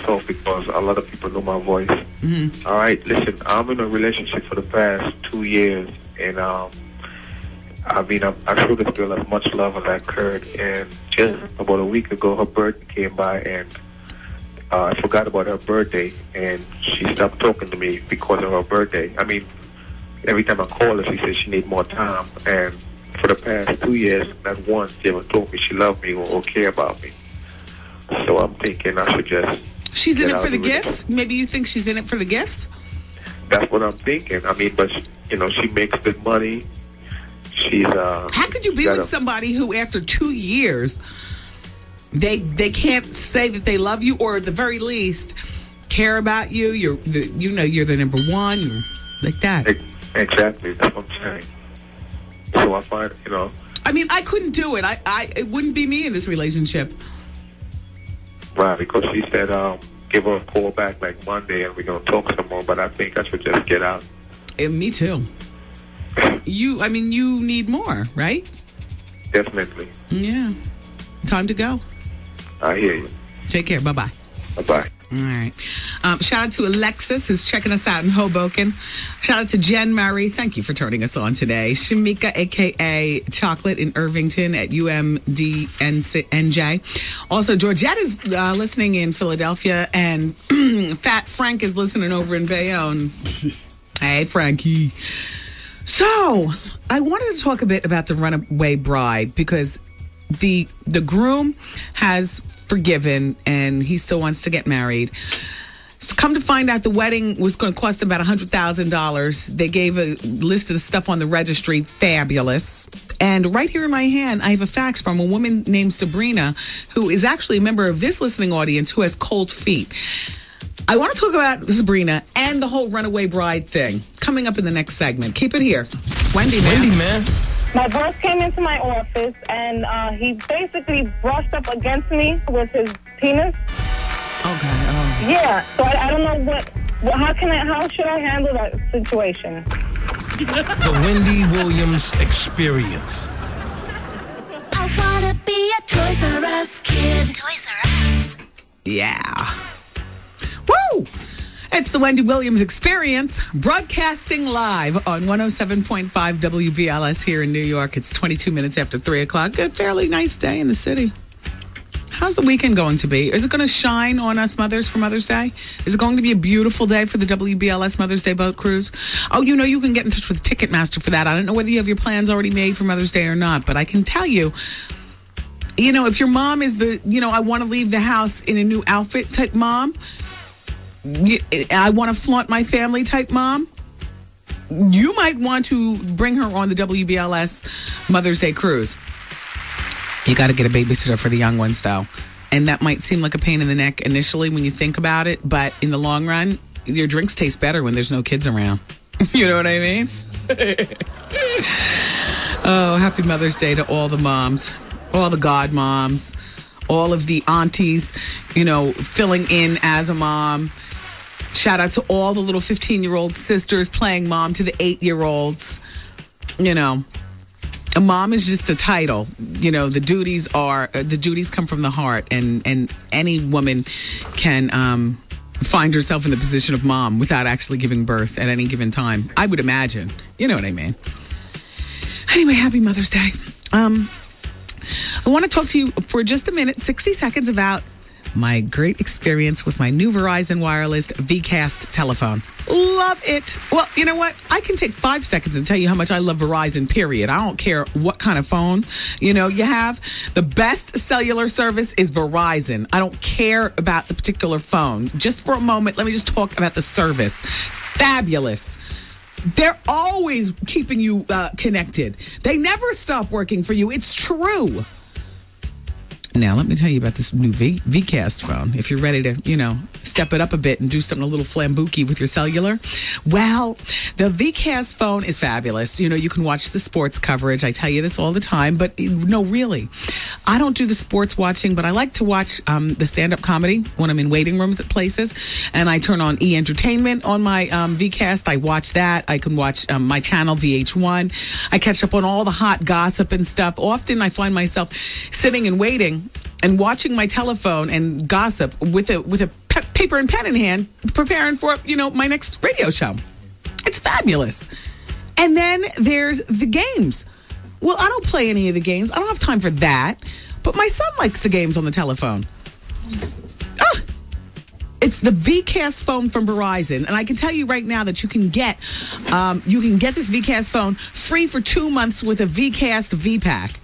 soft because a lot of people know my voice. Mm-hmm. All right, listen, I'm in a relationship for the past 2 years, and I showed this girl as much love as I could, and just about a week ago, her birthday came by, and I forgot about her birthday, and she stopped talking to me because of her birthday. I mean, every time I call her, she says she needs more time, and for the past 2 years, not once she ever told me she loved me or cared about me. So I'm thinking I should just... She's in it for the gifts? Maybe you think she's in it for the gifts? That's what I'm thinking. I mean, but, she makes good money. She's... How could you be with somebody who, after 2 years, they can't say that they love you, or at the very least, care about you? You're the number one, like that. Exactly. That's what I'm saying. So I find, I mean, I couldn't do it. It wouldn't be me in this relationship. Right, because she said give her a call back Monday and we're going to talk some more, but I think I should just get out. Me too. You need more, right? Definitely. Yeah. Time to go. I hear you. Take care. Bye-bye. Bye-bye. All right. Shout out to Alexis, who's checking us out in Hoboken. Shout out to Jen Murray. Thank you for turning us on today. Shamika, a.k.a. Chocolate in Irvington at UMDNJ. Also, Georgette is listening in Philadelphia, and Fat Frank is listening over in Bayonne. Hey, Frankie. So, I wanted to talk a bit about the Runaway Bride, because the groom has forgiven and he still wants to get married. So come to find out, the wedding was going to cost about $100,000. They gave a list of the stuff on the registry. Fabulous. And right here in my hand, I have a fax from a woman named Sabrina, who is actually a member of this listening audience, who has cold feet. I want to talk about Sabrina and the whole Runaway Bride thing coming up in the next segment. Keep it here. Wendy, man. My boss came into my office, and he basically brushed up against me with his penis. Okay. Yeah, so I don't know how should I handle that situation? The Wendy Williams Experience. I wanna be a Toys R Us kid. Toys R Us. Yeah. Woo! It's the Wendy Williams Experience, broadcasting live on 107.5 WBLS here in New York. It's 22 minutes after 3 o'clock. A fairly nice day in the city. How's the weekend going to be? Is it going to shine on us mothers for Mother's Day? Is it going to be a beautiful day for the WBLS Mother's Day boat cruise? Oh, you can get in touch with Ticketmaster for that. I don't know whether you have your plans already made for Mother's Day or not, but I can tell you, if your mom is the, I want to leave the house in a new outfit type mom, I want to flaunt my family type mom, you might want to bring her on the WBLS Mother's Day cruise. You got to get a babysitter for the young ones, though. And that might seem like a pain in the neck initially when you think about it, but in the long run, your drinks taste better when there's no kids around. You know what I mean? Oh, happy Mother's Day to all the moms, all the godmoms, all of the aunties, filling in as a mom. Shout out to all the little 15-year-old sisters playing mom to the 8-year-olds. A mom is just a title. The duties come from the heart, and any woman can find herself in the position of mom without actually giving birth at any given time. I would imagine. You know what I mean? Anyway, happy Mother's Day. I want to talk to you for just a minute, 60 seconds, about my great experience with my new Verizon Wireless VCast telephone. Love it. Well, you know what? I can take 5 seconds and tell you how much I love Verizon, period. I don't care what kind of phone, you have. The best cellular service is Verizon. I don't care about the particular phone. Just for a moment, let me just talk about the service. Fabulous. They're always keeping you connected. They never stop working for you. It's true. Now, let me tell you about this new VCast phone. If you're ready to, step it up a bit and do something a little flambookey with your cellular. Well, the VCast phone is fabulous. You can watch the sports coverage. I tell you this all the time, but no, really. I don't do the sports watching, but I like to watch the stand-up comedy when I'm in waiting rooms at places. And I turn on E! Entertainment on my VCast. I watch that. I can watch my channel, VH1. I catch up on all the hot gossip and stuff. Often I find myself sitting and waiting and watching my telephone and gossip with a paper and pen in hand, preparing for, my next radio show. It's fabulous. And then there's the games. Well, I don't play any of the games. I don't have time for that. But my son likes the games on the telephone. It's the VCast phone from Verizon. And I can tell you right now that you can get this VCast phone free for 2 months with a VCast V-Pack.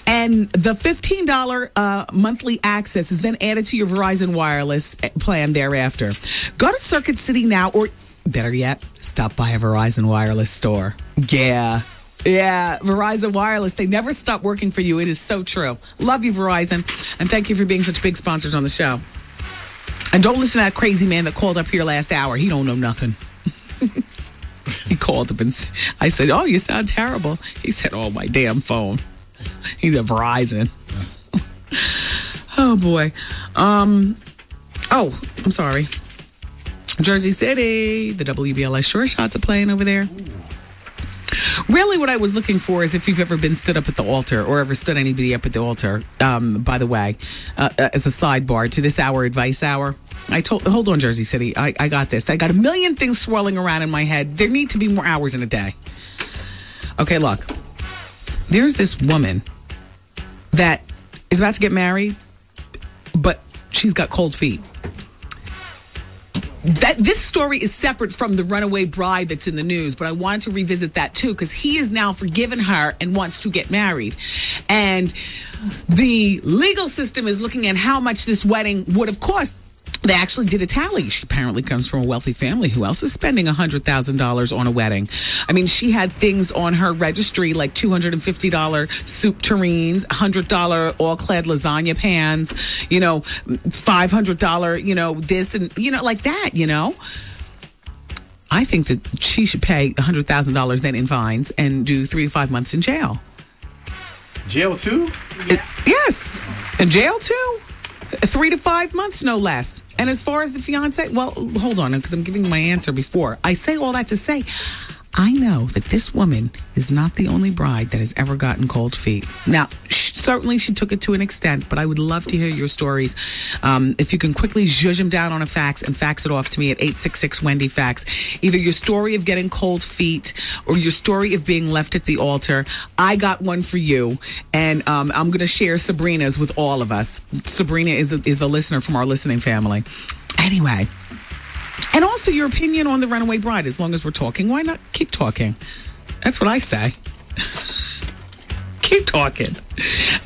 And the $15 monthly access is then added to your Verizon Wireless plan thereafter. Go to Circuit City now, or better yet, stop by a Verizon Wireless store. Yeah, Verizon Wireless. They never stop working for you. It is so true. Love you, Verizon. And thank you for being such big sponsors on the show. And don't listen to that crazy man that called up here last hour. He don't know nothing. He called up and I said, "Oh, you sound terrible." He said, "Oh, my damn phone." He's a Verizon. Oh, boy. I'm sorry. Jersey City, the WBLS Shore Shots are playing over there. Really, what I was looking for is if you've ever been stood up at the altar or ever stood anybody up at the altar. By the way, as a sidebar to this hour, advice hour, hold on, Jersey City. I got this. I got a million things swirling around in my head. There need to be more hours in a day. Okay, look. There's this woman that is about to get married, but she's got cold feet. This story is separate from the Runaway Bride that's in the news, but I wanted to revisit that too because he has now forgiven her and wants to get married. And the legal system is looking at how much this wedding would have cost. They actually did a tally. She apparently comes from a wealthy family. Who else is spending $100,000 on a wedding? I mean, she had things on her registry like $250 soup tureens, $100 all-clad lasagna pans, $500, this and, like that, I think that she should pay $100,000 then in fines and do 3 to 5 months in jail. Jail too? Yes. In jail too. 3 to 5 months, no less. And as far as the fiance, well, hold on, because I'm giving my answer before. I say all that to say, I know that this woman is not the only bride that has ever gotten cold feet. Now, certainly she took it to an extent, but I would love to hear your stories. If you can quickly zhuzh them down on a fax and fax it off to me at 866-WENDY-FAX. Either your story of getting cold feet or your story of being left at the altar. I got one for you, and I'm going to share Sabrina's with all of us. Sabrina is the listener from our listening family. Anyway. And also your opinion on the Runaway Bride. As long as we're talking, why not keep talking? That's what I say. Keep talking.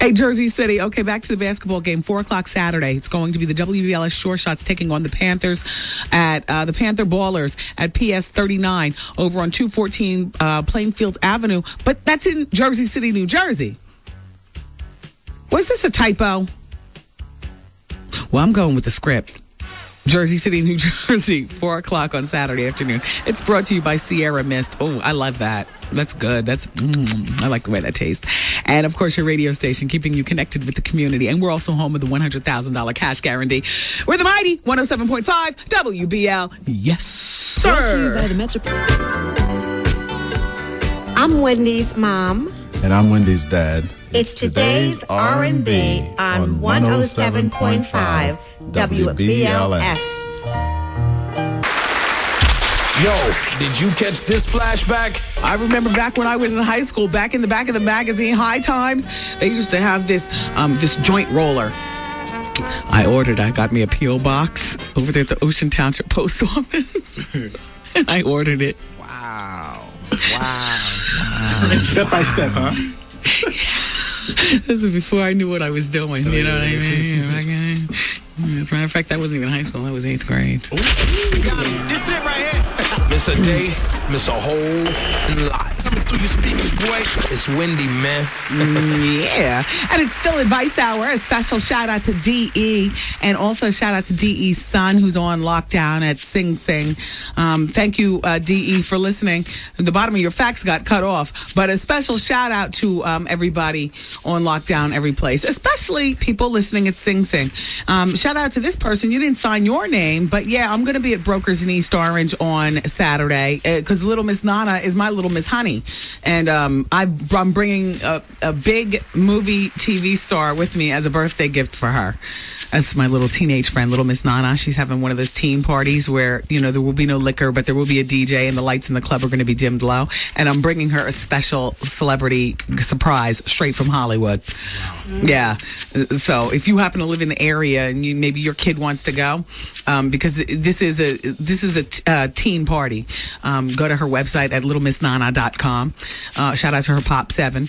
Hey, Jersey City. Okay, back to the basketball game. 4 o'clock Saturday. It's going to be the WBLS Shore Shots taking on the Panthers at the Panther Ballers at PS 39 over on 214 Plainfield Avenue. But that's in Jersey City, New Jersey. Was this a typo? Well, I'm going with the script. Jersey City, New Jersey, 4 o'clock on Saturday afternoon. It's brought to you by Sierra Mist. Oh, I love that. That's good. I like the way that tastes. And, of course, your radio station, keeping you connected with the community. And we're also home of the $100,000 cash guarantee. We're the mighty 107.5 WBL. Yes, sir. Brought to you by the Metro. I'm Wendy's mom. And I'm Wendy's dad. It's today's R&B on 107.5 WBLS. Yo, did you catch this flashback? I remember back when I was in high school, back in the back of the magazine, High Times, they used to have this joint roller. I got me a P.O. box over there at the Ocean Township Post Office. And I ordered it. Wow. Step by step, huh? This is before I knew what I was doing. You know what I mean? As a matter of fact, that wasn't even high school. That was 8th grade. This is it right here. Miss a day, miss a whole lot. Coming through your speakers, boy. It's Wendy, man. Yeah. And it's still Advice Hour. A special shout out to DE. And also shout out to DE's son, who's on lockdown at Sing Sing. Thank you, DE, for listening. The bottom of your fax got cut off. But a special shout out to everybody on lockdown every place, especially people listening at Sing Sing. Shout out to this person. You didn't sign your name, but yeah, I'm going to be at Brokers in East Orange on Saturday because Little Miss Nana is my Little Miss Honey. And I'm bringing a big movie TV star with me as a birthday gift for her. That's my little teenage friend, Little Miss Nana. She's having one of those teen parties where, there will be no liquor, but there will be a DJ and the lights in the club are going to be dimmed low. And I'm bringing her a special celebrity surprise straight from Hollywood. Wow. Yeah. So if you happen to live in the area and maybe your kid wants to go, because this is a teen party, go to her website at littlemissnana.com. Shout out to her Pop 7.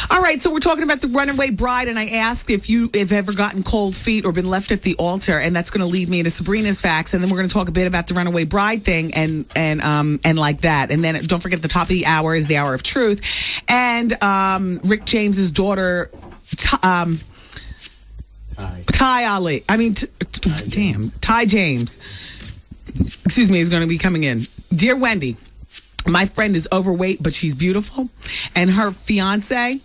All right. So we're talking about the Runaway Bride. And I asked if you've ever gotten cold feet or been left at the altar, and that's going to lead me into Sabrina's facts, and then we're going to talk a bit about the Runaway Bride thing and like that, and then don't forget the top of the hour is the Hour of Truth, and Rick James's daughter, Ty James, excuse me, is going to be coming in. Dear Wendy, my friend is overweight, but she's beautiful, and her fiance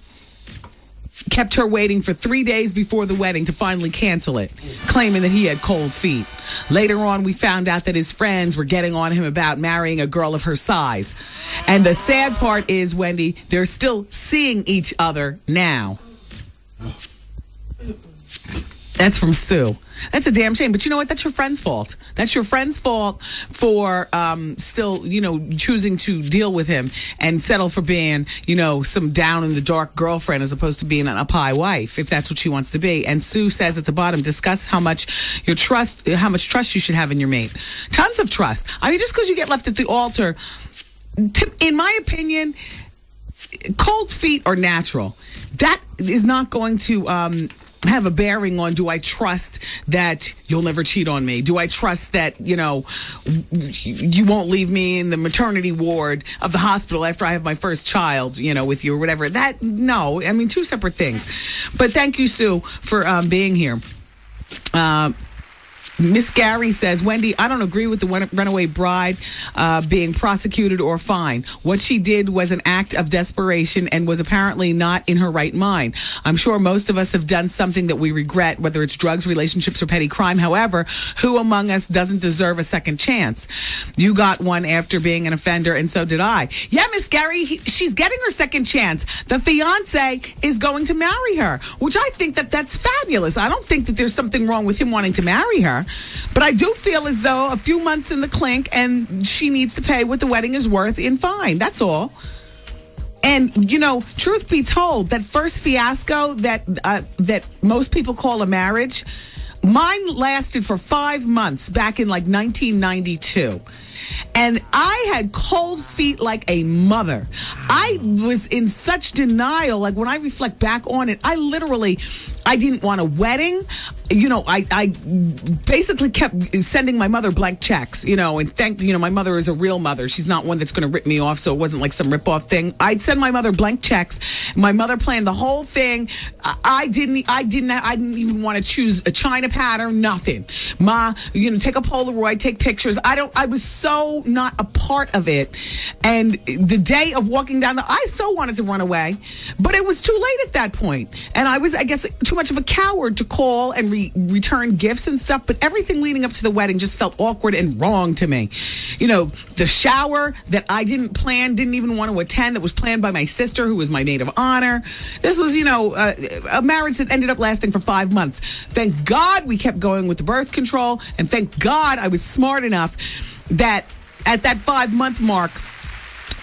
kept her waiting for 3 days before the wedding to finally cancel it, claiming that he had cold feet. Later on, we found out that his friends were getting on him about marrying a girl of her size. And the sad part is, Wendy, they're still seeing each other now. That's from Sue. That's a damn shame. But you know what? That's your friend's fault. That's your friend's fault for still, choosing to deal with him and settle for being, some down in the dark girlfriend as opposed to being an up high wife, if that's what she wants to be. And Sue says at the bottom, discuss how much trust you should have in your mate. Tons of trust. I mean, just because you get left at the altar, in my opinion, cold feet are natural. That is not going to have a bearing on, do I trust that you'll never cheat on me? Do I trust that, you won't leave me in the maternity ward of the hospital after I have my first child, with you or whatever? No. I mean, two separate things. But thank you, Sue, for being here. Miss Gary says, Wendy, I don't agree with the Runaway Bride being prosecuted or fined. What she did was an act of desperation and was apparently not in her right mind. I'm sure most of us have done something that we regret, whether it's drugs, relationships, or petty crime. However, who among us doesn't deserve a second chance? You got one after being an offender, and so did I. Yeah, Miss Gary, she's getting her second chance. The fiance is going to marry her, which I think that's fabulous. I don't think that there's something wrong with him wanting to marry her. But I do feel as though a few months in the clink and she needs to pay what the wedding is worth in fine. That's all. And, you know, truth be told, that first fiasco that most people call a marriage, mine lasted for 5 months back in like 1992. And I had cold feet like a mother. I was in such denial. Like, when I reflect back on it, I didn't want a wedding. You know, I basically kept sending my mother blank checks, you know, and my mother is a real mother. She's not one that's going to rip me off, so it wasn't like some rip-off thing. I'd send my mother blank checks. My mother planned the whole thing. I didn't even want to choose a china pattern, nothing. Ma, you know, take a Polaroid, take pictures. I was so not a part of it. And the day of walking down I so wanted to run away, but it was too late at that point. And I was, I guess, too much of a coward to call and return gifts and stuff, but everything leading up to the wedding just felt awkward and wrong to me. You know, the shower that I didn't even want to attend, that was planned by my sister, who was my maid of honor. This was, you know, a marriage that ended up lasting for 5 months. Thank God we kept going with the birth control, and thank God I was smart enough that at that 5-month mark,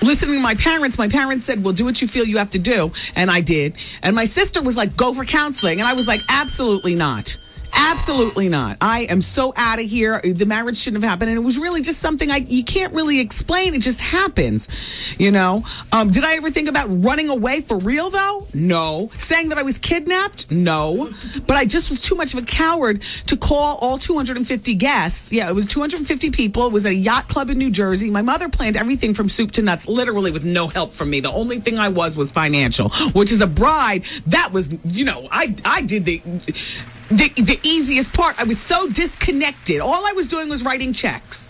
listening to my parents said, well, do what you feel you have to do. And I did. And my sister was like, go for counseling. And I was like, absolutely not. Absolutely not. I am so out of here. The marriage shouldn't have happened. And it was really just something you can't really explain. It just happens, you know. Did I ever think about running away for real, though? No. Saying that I was kidnapped? No. But I just was too much of a coward to call all 250 guests. Yeah, it was 250 people. It was at a yacht club in New Jersey. My mother planned everything from soup to nuts, literally with no help from me. The only thing I was financial, which is a bride. That was, you know, I did the easiest part. I was so disconnected. All I was doing was writing checks.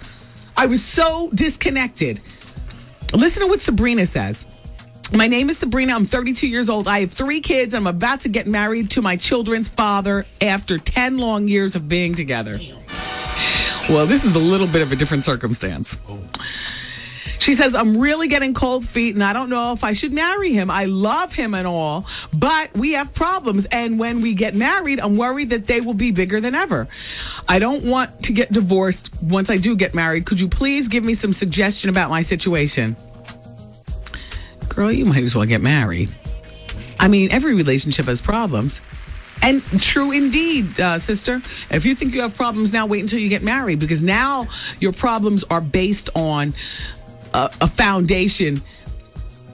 I was so disconnected. Listen to what Sabrina says. My name is Sabrina. I'm 32 years old. I have 3 kids. I'm about to get married to my children's father after 10 long years of being together. Well, this is a little bit of a different circumstance. She says, I'm really getting cold feet, and I don't know if I should marry him. I love him and all, but we have problems. And when we get married, I'm worried that they will be bigger than ever. I don't want to get divorced once I do get married. Could you please give me some suggestion about my situation? Girl, you might as well get married. I mean, every relationship has problems. And true indeed, sister. If you think you have problems now, wait until you get married, because now your problems are based on a foundation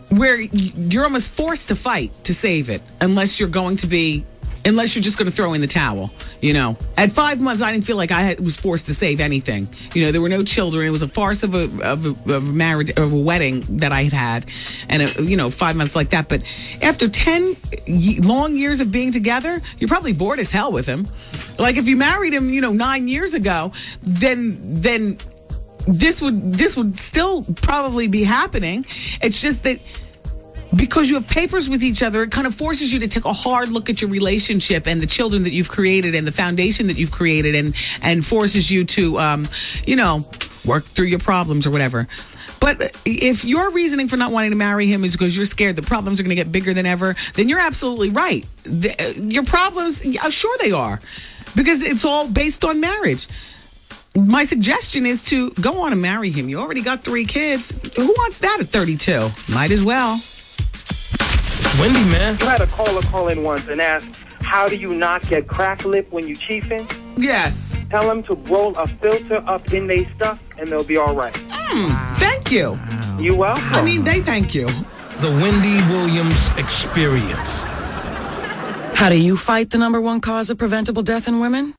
where you're almost forced to fight to save it, unless you're just going to throw in the towel. You know, at 5 months, I didn't feel like I was forced to save anything. You know, there were no children. It was a farce of a marriage, of a wedding that I had, and 5 months like that. But after 10 long years of being together, you're probably bored as hell with him. Like, if you married him, 9 years ago, then this would still probably be happening. It's just that because you have papers with each other, it kind of forces you to take a hard look at your relationship and the children that you've created and the foundation that you've created, and forces you to, work through your problems or whatever. But if your reasoning for not wanting to marry him is because you're scared the problems are going to get bigger than ever, then you're absolutely right. Your problems, sure they are, because it's all based on marriage. My suggestion is to go on and marry him. You already got 3 kids. Who wants that at 32? Might as well. It's Wendy, man. You had a caller call in once and ask, how do you not get crack lip when you chiefing? Yes. Tell them to roll a filter up in their stuff and they'll be all right. Thank you. You welcome. I mean, they thank you. The Wendy Williams Experience. How do you fight the #1 cause of preventable death in women?